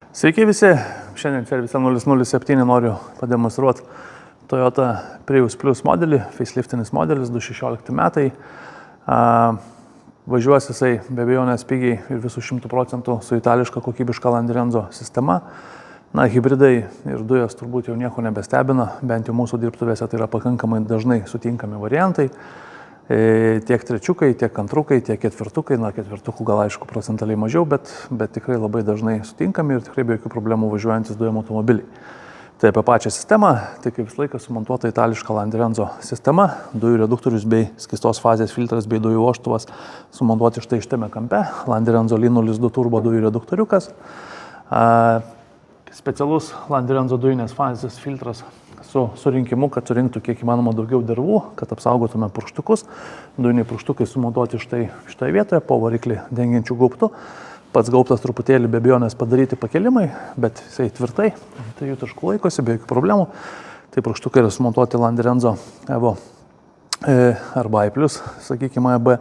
Sveiki visi, šiandien servise 007 noriu pademonstruoti Toyota Prius Plus modelį, faceliftinis modelis, 2016 metai. Važiuos jisai be abejonės pigiai ir visų 100% su itališka kokybiška Landirenzo sistema. Hibridai ir dujos turbūt jau nieko nebestebina, bent jau mūsų dirbtuvėse tai yra pakankamai dažnai sutinkami variantai. Tiek trečiukai, tiek antrukai, tiek ketvirtukai, ketvirtukų gal aišku procentaliai mažiau, bet tikrai labai dažnai sutinkami ir tikrai be jokių problemų važiuojantis dujom automobiliai. Tai apie pačią sistemą, tai kaip visą laiką sumontuota itališka Landirenzo sistema, dujų reduktorius bei skystos fazės filtras bei dujų vožtuvas sumontuoti štai šitame kampe, Landirenzo L02 turbo dujų reduktoriukas, specialus Landirenzo dujinės fazės filtras su surinkimu, kad surinktų kiek įmanoma daugiau dervų, kad apsaugotume purkštukus. Dujiniai purkštukai sumontuoti štai šitoje vietoje, po variklį dengiančių gaubtų. Pats gaubtas truputėlį be abejonės padaryti pakelimai, bet jisai tvirtai, tai jų taškų laikosi, be jokių problemų. Tai purkštukai yra sumontuoti Landirenzo Evo arba I+, sakykime, EB.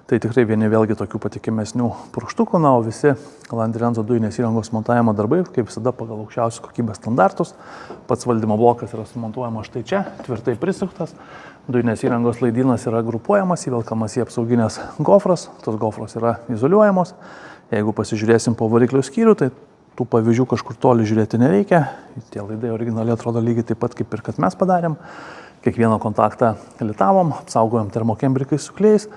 Tai tikrai vieni vėlgi tokių patikimesnių purkštukų, o visi Landirenzo dujinės įrangos montavimo darbai, kaip visada pagal aukščiausios kokybės standartus. Pats valdymo blokas yra sumontuojamas štai čia, tvirtai prisuktas. Dujinės įrangos laidynas yra grupuojamas, įvelkamas į apsauginės gofras, tos gofros yra izoliuojamos. Jeigu pasižiūrėsim po variklio skyrių, tai tų pavyzdžių kažkur toli žiūrėti nereikia. Tie laidai originaliai atrodo lygiai taip pat, kaip ir kad mes padarėm. Kiekvieną kontaktą litavom, apsaugojom termokembrikais su klijais.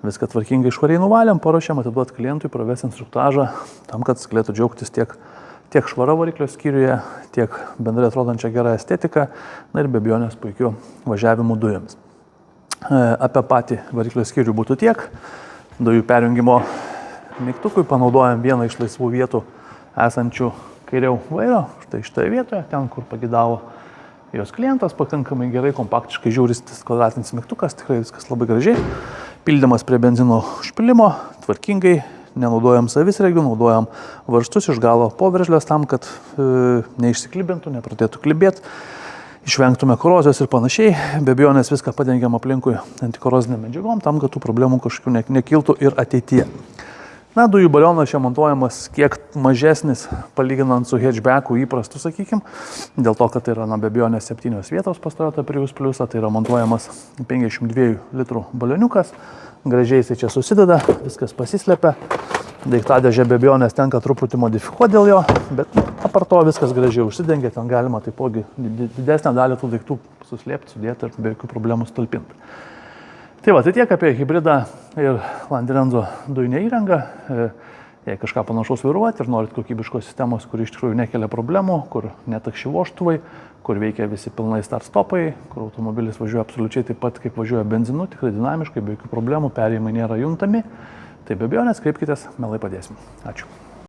Viską tvarkingai švariai nuvalėm, paruošėm atiduoti klientui, pravės instruktažą, tam, kad galėtų džiaugtis tiek švara variklio skyriuje, tiek bendrai atrodančią gerą estetiką, ir be abejonės puikių važiavimų dujomis. Apie patį variklio skyrių būtų tiek. Dujų perjungimo mygtukui panaudojam vieną iš laisvų vietų esančių kairiau vairo, štai šitoje vietoje, ten, kur pagidavo jos klientas, pakankamai gerai, kompaktiškai žiūristis kvadratinis mygtukas, tikrai viskas labai gražiai. Pildymas prie benzino užpilimo, tvarkingai, nenaudojam savisregių, naudojam varžtus iš galo poveržlės tam, kad neišsiklibintų, nepradėtų klibėti, išvengtume korozijos ir panašiai. Be abejonės viską padengiam aplinkui antikorozinėm medžiagom, tam, kad tų problemų kažkokių nekiltų ir ateityje. Dujų balionas čia montuojamas kiek mažesnis, palyginant su hatchbacku įprastu, sakykim, dėl to, kad tai yra be abejonės 7 vietos pas Toyota Prius Plus, tai yra montuojamas 52 litrų balioniukas, gražiai jisai čia susideda, viskas pasislepia, daiktadėžė be abejonės tenka truputį modifikuoti dėl jo, bet apart to viskas gražiai užsidengia, ten galima taipogi didesnę dalį tų daiktų suslėpti, sudėti ir be jokių problemų talpinti. Tai tiek apie hibridą ir Landirenzo dujinę įrangą. Jei kažką panašaus vairuoti ir norit kokybiškos sistemos, kur iš tikrųjų nekelia problemų, kur netakši vožtuvai, kur veikia visi pilnai start-stopai, kur automobilis važiuoja absoliučiai taip pat, kaip važiuoja benzinu, tikrai dinamiškai, be jokių problemų, perėjimai nėra juntami, tai be abejonės kreipkitės, mielai padėsim. Ačiū.